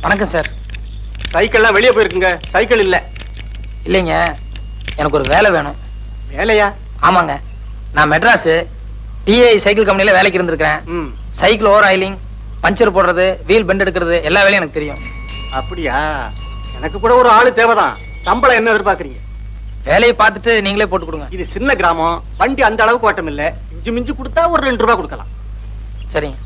வணக்கம் சார். சைக்கிள்லாம் வெளியே போயிருக்குங்க. சைக்கிள் இல்ல. இல்லைங்க, எனக்கு ஒரு வேலை வேணும். வேலையா? ஆமாங்க, நான் மெட்ராஸ் டிஐ சைக்கிள் கம்பெனில வேலைக்கு இருந்திருக்கேன். சைக்கிள் ஓவர் ஆயிலிங், பஞ்சர் போடுறது, வீல் பெண்ட் எடுக்கிறது எல்லா வேலையும் எனக்கு தெரியும். அப்படியா? எனக்கு கூட ஒரு ஆளு தேவைதான். சம்பளம் என்ன எதிர்பார்க்கறீங்க? வேலையை பார்த்துட்டு நீங்களே போட்டு கொடுங்க. இது சின்ன கிராமம், வண்டி அந்த அளவுக்கு ஓட்டம் இல்ல. இஞ்சி மிஞ்சி கொடுத்தா ஒரு 2 ரூபாய் கொடுக்கலாம். சரிங்க.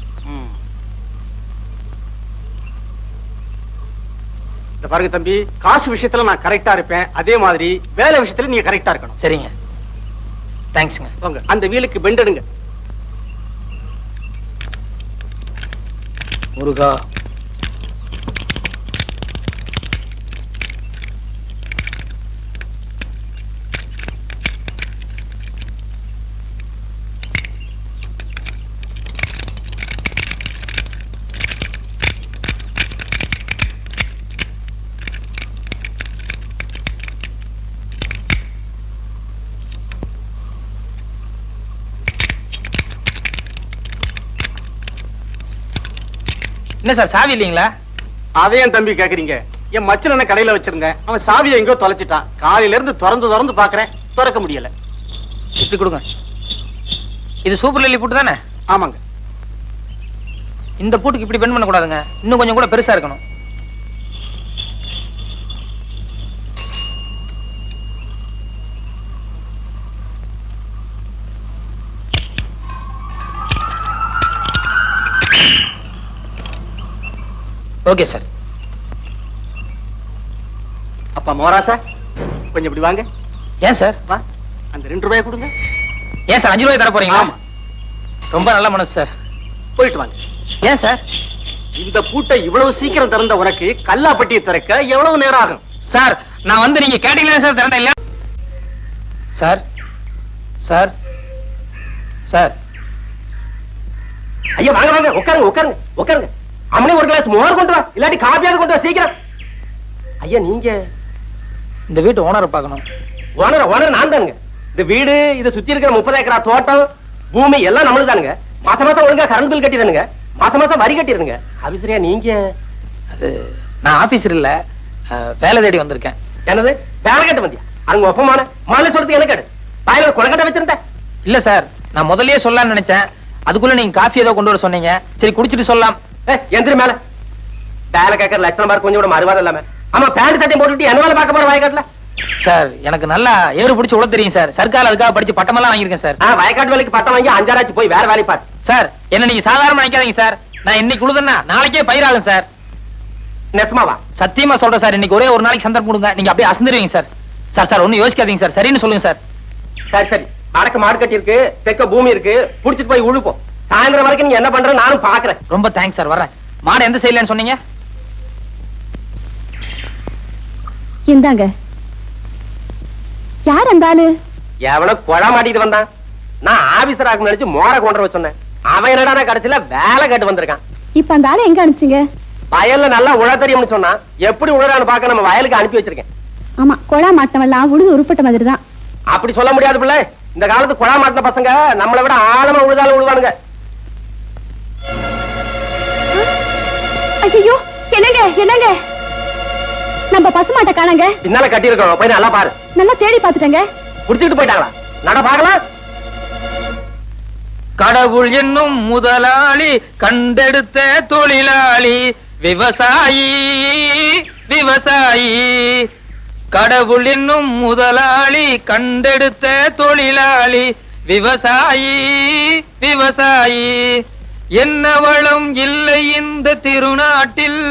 இந்த பாருங்க தம்பி, காசு விஷயத்துல நான் கரெக்டா இருப்பேன். அதே மாதிரி வேலை விஷயத்துல நீங்க கரெக்டா இருக்கணும். சரிங்க, தேங்க்ஸ்ங்க. போங்க, அந்த வீலுக்கு பெண்ட் எடுங்க. முருகா. என்ன சார், சாவி இல்லீங்களா? அதையும் தம்பி கேக்குறீங்க? என் மச்சன் என்ன கடையில வச்சிருந்தேன், அவன் சாவியை எங்கோ தொலைச்சிட்டான். காலையில இருந்து திறந்து பாக்குறேன், திறக்க முடியல. இப்படி கொடுங்க. இது சூப்பர் லில்லி பூட்டு தானே? ஆமாங்க. இந்த பூட்டுக்கு இப்படி பெண்ட் பண்ண கூடாதுங்க, இன்னும் கொஞ்சம் கூட பெருசா இருக்கணும். Okay sir. அப்பா மோராசா, கொஞ்சம் இப்படி வாங்க. ஏன் சார்? வா, அந்த 2 ரூபாய் கொடுங்க. ஏன் சார் 5 ரூபாய் தர போறீங்களா? ஆமா. ரொம்ப நல்ல மனசு சார். போயிட்டு வாங்க. ஏன் சார்? இந்த பூட்டை இவ்வளவு சீக்கிரம் திறந்த உனக்கு கல்லாப்பட்டியை திறக்க எவ்வளவு நேரம் ஆகும்? சார், நான் வந்து நீங்க கேட்டீங்களா சார் திறந்த இல்ல? Sir sir sir. ஐயா வாங்க வாங்க, உட்காருங்க உட்காருங்க உட்காருங்க. அம்மனே ஒரு கிளாஸ் மோர் கொண்டு வா, இல்லாட்டி காபியாவது கொண்டு வா சீக்கிரம். ஐயா நீங்க இந்த வீட்டு ஓனரை பார்க்கணும். ஓனர் நான் தானுங்க. இந்த வீடு, இதை சுத்தி இருக்கிற 30 ஏக்கரா தோட்டம், பூமி எல்லாம் நம்மளுக்கு தானுங்க. மாசம் மாசம் ஒழுங்கா கரண்ட் பில் கட்டிடுங்க, மாசம் மாசம் வரி கட்டிடுங்க. ஆபீசரியா நீங்க? அது நான் ஆபீசர் இல்ல, வேலை தேடி வந்திருக்கேன். என்னது வேலை கட்ட வந்தியா? அங்க ஒப்பமான மாலை சொல்றதுக்கு என்ன கேடு? வாயில ஒரு கொலக்கட்டை வச்சிருந்தேன். இல்ல சார், நான் முதல்லயே சொல்லலாம்னு நினைச்சேன். அதுக்குள்ள நீங்க காஃபி ஏதோ கொண்டு வர சொன்னீங்க. சரி குடிச்சிட்டு சொல்லலாம். எந்திரி மேல. வேலை கேட்கற லட்சணம் பாரு, கொஞ்சம் கூட மறுவாதம் இல்லாம. ஆமா, பேண்ட் சட்டையும் போட்டுட்டு என்ன வேலை பார்க்க போற வயக்காட்டுல? சார், எனக்கு நல்லா ஏறு பிடிச்சு உள்ள தெரியும் சார். சர்க்கார் அதுக்காக படிச்சு பட்டமெல்லாம் வாங்கியிருக்கேன் சார். வயக்காட்டு வேலைக்கு பட்டம் வாங்கி 5 ஆச்சு, போய் வேற வேலை பாரு. சார், என்ன நீங்க சாதாரண நினைக்காதீங்க சார். நான் இன்னைக்கு உழுதுன்னா நாளைக்கே பயிராகும் சார். நெசமாவா? சத்தியமா சொல்றேன் சார். இன்னைக்கு ஒரே ஒரு நாளைக்கு சந்தர்ப்பம் கொடுங்க, நீங்க அப்படியே அசந்துருவீங்க சார். சார் சார் ஒன்னும் யோசிக்காதீங்க சார். சரின்னு சொல்லுங்க சார். சரி சரி, வடக்கு மாடு கட்டி இருக்கு, தெற்க பூமி இருக்கு, புடிச்சிட்டு போய் உழுப்போம். சாயந்தரம் வரைக்கும் நீங்க என்ன பண்ற நானும் பாக்குறேன். ரொம்ப தேங்க்ஸ் சார், வரேன். மாடு எந்த சைடுலன்னு சொன்னீங்க? இந்தாங்க. யார் அந்த ஆளு? எவனோ கொலை மாட்டிட்டு வந்தான். நான் ஆபீசர் ஆகும் நினைச்சு மோர கொண்டு வர சொன்னேன். அவன் என்னடா கடைசியில வேலை கேட்டு வந்திருக்கான். இப்ப அந்த ஆளு எங்க அனுப்பிச்சீங்க? வயல்ல நல்லா உழ தெரியும்னு சொன்னா, எப்படி உழறான்னு பாக்க நம்ம வயலுக்கு அனுப்பி வச்சிருக்கேன். ஆமா, கொழா மாட்டவெல்லாம் உழுது உருப்பட்ட மாதிரி தான். அப்படி சொல்ல முடியாது பிள்ளை. இந்த காலத்து கொழா மாட்டின பசங்க நம்மளை விட ஆழமா உழுதாலும் உழுவானுங்க. ஐயோ, என்னங்க என்னங்க, நம்ம பசுமாட்ட காணங்க. பின்னால கட்டி இருக்கோம், போய் நல்லா பாரு. நல்லா தேடி பாத்துட்டேங்க. புடிச்சிட்டு போயிட்டாங்களா? நட பாக்கலாம். கடவுள் என்னும் முதலாளி, கண்டெடுத்த தொழிலாளி, விவசாயி விவசாயி. கடவுள் என்னும் முதலாளி, கண்டெடுத்த தொழிலாளி, விவசாயி விவசாயி. என்ன வளம் இல்லை இந்த திருநாட்டில்,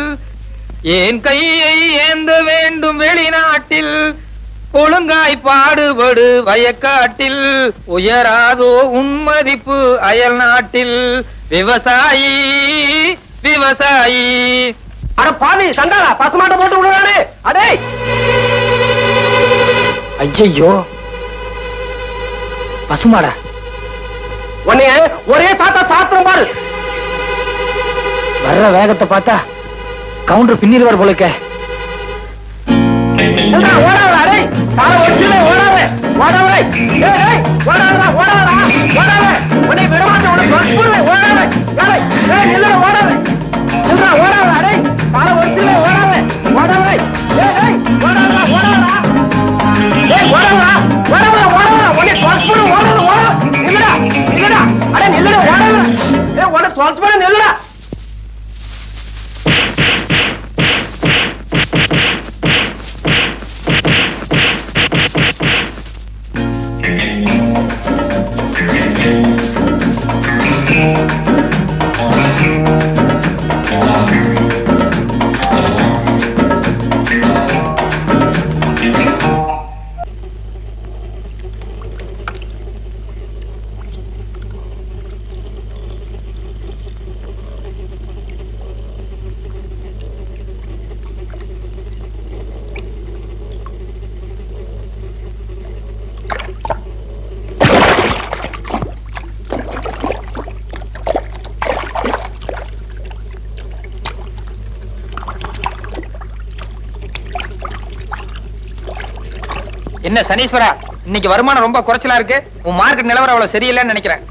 ஏன் கையை ஏந்த வேண்டும் வெளிநாட்டில். ஒழுங்காய் பாடுபடு வயக்காட்டில், உயராதோ உன்மதிப்பு அயல் நாட்டில். விவசாயி விவசாயி. அட பாவி சண்டாளா, பசுமாட்டை போட்டு விடுறானே. அடே ஐயோ, பசுமாடா? உன்னைய ஒரே தாத்தா சாத்திரம் பாரு. வர்ற வேகத்தை பார்த்தா கவுண்டர் பின்னிடுவார் போலுக்க. ஓடாத அடே, காலை ஒடிச்சுல ஓடாத ஓடாத. ஏய் ஏய், ஓடாதடா ஓடாதடா ஓடாத. உன்னை விட மாட்டேன், உன்னை கொல்லுவேன். ஓடாத. ஏய் ஏய், இல்ல ஓடாத. இல்ல ஓடாத அடே, காலை ஒடிச்சுல தொலைச்சு போன நெல்லுடா. என்ன சனீஸ்வரா, இன்னைக்கு வருமானம் ரொம்ப குறைச்சலா இருக்கு. உன் மார்க்கெட் நிலவரம் அவ்வளவு சரியில்லைன்னு நினைக்கிறேன்.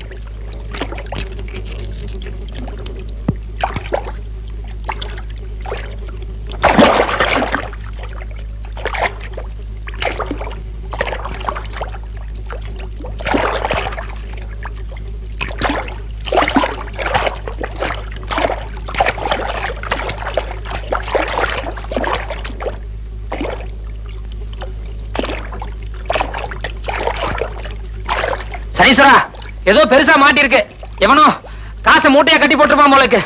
சனீஸ்வரா, ஏதோ பெருசா மாட்டி இருக்கு. எவனோ காசை மூட்டையா கட்டி போட்டுருப்பான் போல இருக்கு.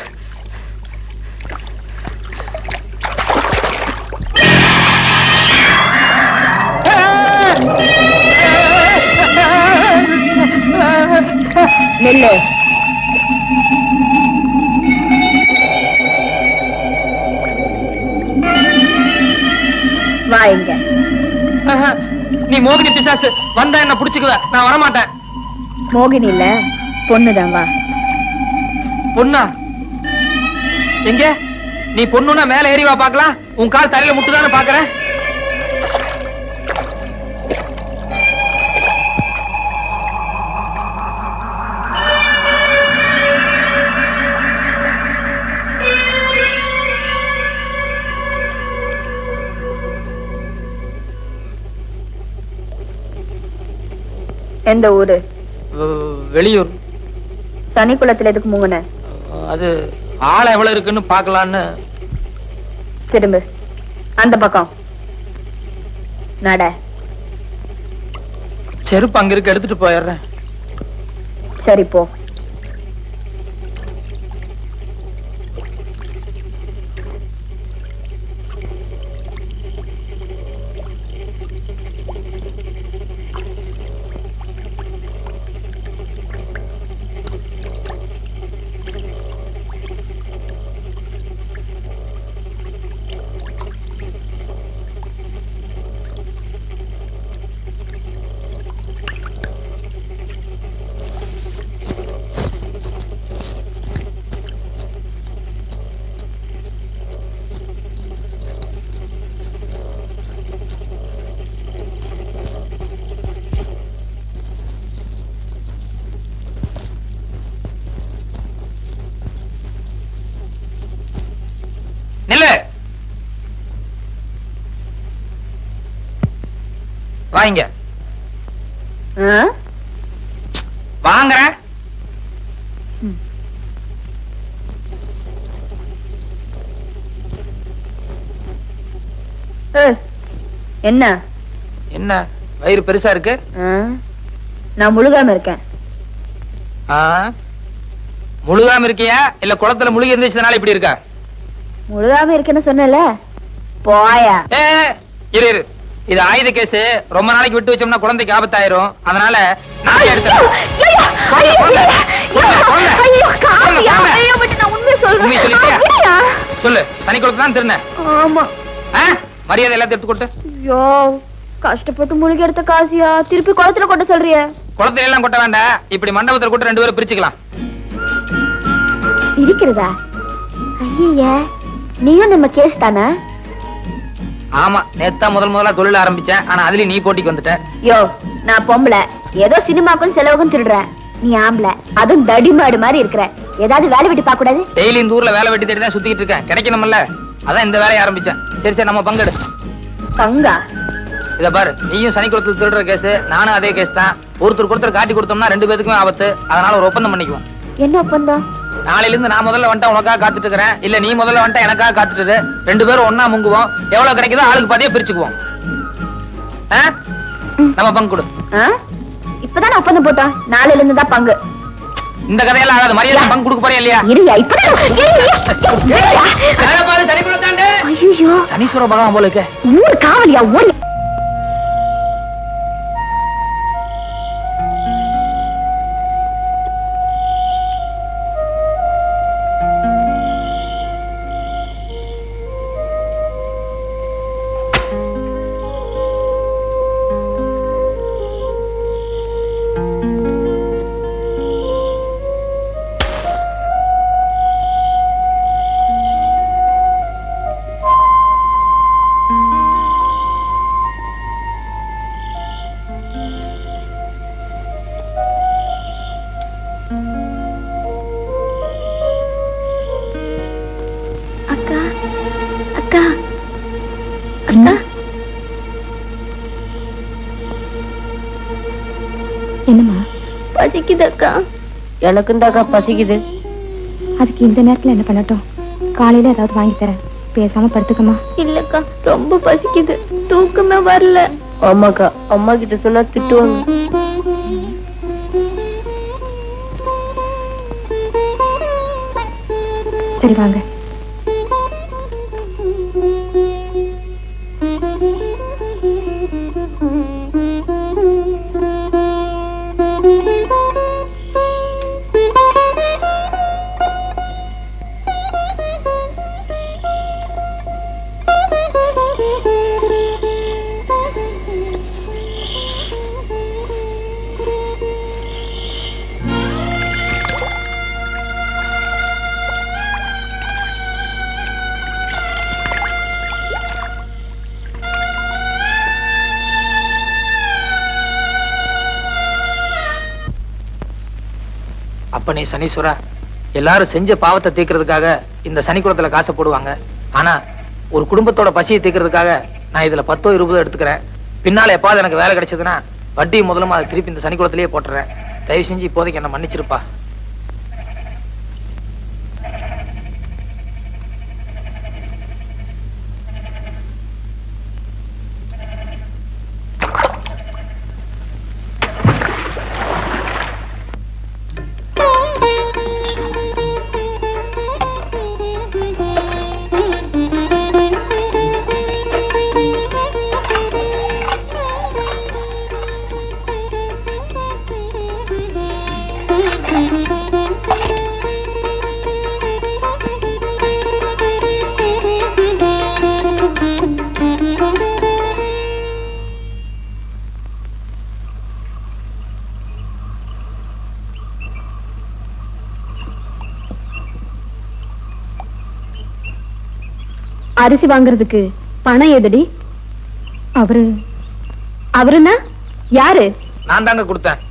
நெல்லு வாங்க. நீ மோகினி பிசாசு, வந்தா என்ன புடிச்சுக்குவ, நான் வரமாட்டேன். மோகினி இல்ல, பொண்ணுதான். வா. பொண்ணா? எங்க? நீ பொண்ணுன்னா மேல ஏறி வா பாக்கலாம். உன் கால் தரையில முட்டுதான்னு பாக்குறேன். எந்த ஊரு? வெளியூர். சனிக்குளத்துல எதுக்கு முங்குன? அது ஆளை எவ்வளவு இருக்குன்னு பாக்கலான்னு. திரும்ப அந்த பக்கம் நட. செருப்பு அங்க இருக்கு, எடுத்துட்டு போயிடுறேன். சரி போ. நில்லு. வாங்க. வாங்குறேன். என்ன என்ன வயிறு பெருசா இருக்கு? நான் முழுகாம இருக்கேன். முழுகாம இருக்கியா இல்ல குளத்துல முழுகி இருந்துச்சதுனால இப்படி இருக்கா? முழுகாம இருக்கேன்னு சொன்னல. போயா. இரு இரு, இது ஆயுத கேஸ். ரொம்ப நாளைக்கு விட்டு வச்சோம்னா குழந்தைக்கு ஆபத்தாயிரும். அதனால நான் எடுத்துறேன். சொல்லு, தனி குளத்துல தான் திருந. ஆமா. மரியாதை எல்லாத்தையும் எடுத்து கொட்டு. ஐயோ, கஷ்டப்பட்டு முழுகி எடுத்த காசியா திருப்பி குளத்துல கொட்ட சொல்றிய? குளத்துல எல்லாம் கொட்ட வேண்டாம், இப்படி மண்டபத்துல கொட்ட 2 பேரும் பிரிச்சுக்கலாம். இருக்கிறதா? ஐயா, நீயும் நம்ம கேஸ் தானே? ஆமா, நேத்தா முதலா தொழில் ஆரம்பிச்சேன். ஆனா அதுலயும் நீ போட்டிக்கு வந்துட்ட. யோ, நான் பொம்பளை, ஏதோ சினிமாக்கும் செலவுக்கும் திருடுறேன். நீ ஆம்பளை, அதுவும் தடிமாடு மாதிரி இருக்கிற. ஏதாவது வேலை வெட்டி பார்க்க கூடாது? டெய்லி இந்த ஊர்ல வேலை வெட்டி தேடி தான் சுத்திட்டு இருக்கேன். கிடைக்கணும்ல, அதான் இந்த வேலையை ஆரம்பிச்சேன். சரி சரி, நம்ம பங்கெடு. பங்கா? இத பாரு, நீயும் சனிக்குளத்துல திருடுற கேஸ், நானும் அதே கேஸ் தான். ஒருத்தருக்கு ஒருத்தர் காட்டி கொடுத்தோம்னா 2 பேருக்குமே ஆபத்து. அதனால ஒரு ஒப்பந்தம் பண்ணிக்குவோம். என்ன ஒப்பந்தம்? நாளையில இருந்து நான் முதல்ல வந்துட்டா உனக்காக காத்துட்டு இருக்கிறேன், இல்ல நீ முதல்ல வந்துட்டா எனக்காக காத்துட்டு, 2 பேரும் ஒண்ணா முங்குவோம். எவ்வளவு கிடைக்குதோ ஆளுக்கு பாதியா பிரிச்சுக்குவோம். ஆ? நம்ம பங்கு கொடு. இப்பதான் ஒப்பந்தம் போட்டோம், நாளையில இருந்து தான் பங்கு. இந்த கதையெல்லாம் ஆகாது. மரியாதை பங்கு கொடுக்க போறியா இல்லையா? இருயா, இப்பதான் யாரை பாரு, சனி குலத்தாண்டு. ஐயோ, சனீஸ்வர பகவான் போல இருக்க. 100 காவலியா ஓடி. அக்கா, அக்கா, அண்ணா, என்னம்மா? பசிக்குது அக்கா. எனக்கு இந்தாக்கா பசிக்குது. அதுக்கு இந்த நேரத்துல என்ன பண்ணட்டும்? காலையில ஏதாவது வாங்கி தரேன், பேசாம படுத்துக்கமா. இல்லக்கா, ரொம்ப பசிக்குது, தூக்கமே வரல. ஆமாக்கா, அம்மா கிட்ட சொன்னா திட்டுவாங்க. சரி வாங்க. அப்பனே சனீஸ்வரா, எல்லாரும் செஞ்ச பாவத்தை தீர்க்கிறதுக்காக இந்த சனிக்குளத்துல காசை போடுவாங்க. ஆனா ஒரு குடும்பத்தோட பசியை தீர்க்கிறதுக்காக நான் இதுல 10 20 எடுத்துக்கிறேன். பின்னால எப்பாவது எனக்கு வேலை கிடைச்சதுன்னா வட்டி முதலமா அதை திருப்பி இந்த சனிக்குளத்திலேயே போட்டுறேன். தயவு செஞ்சு இப்போதைக்கு என்ன மன்னிச்சிருப்பா. அரிசி வாங்குறதுக்கு பணம் எதடி? அவருன்னா யாரு? நான் தாங்க கொடுத்தேன்.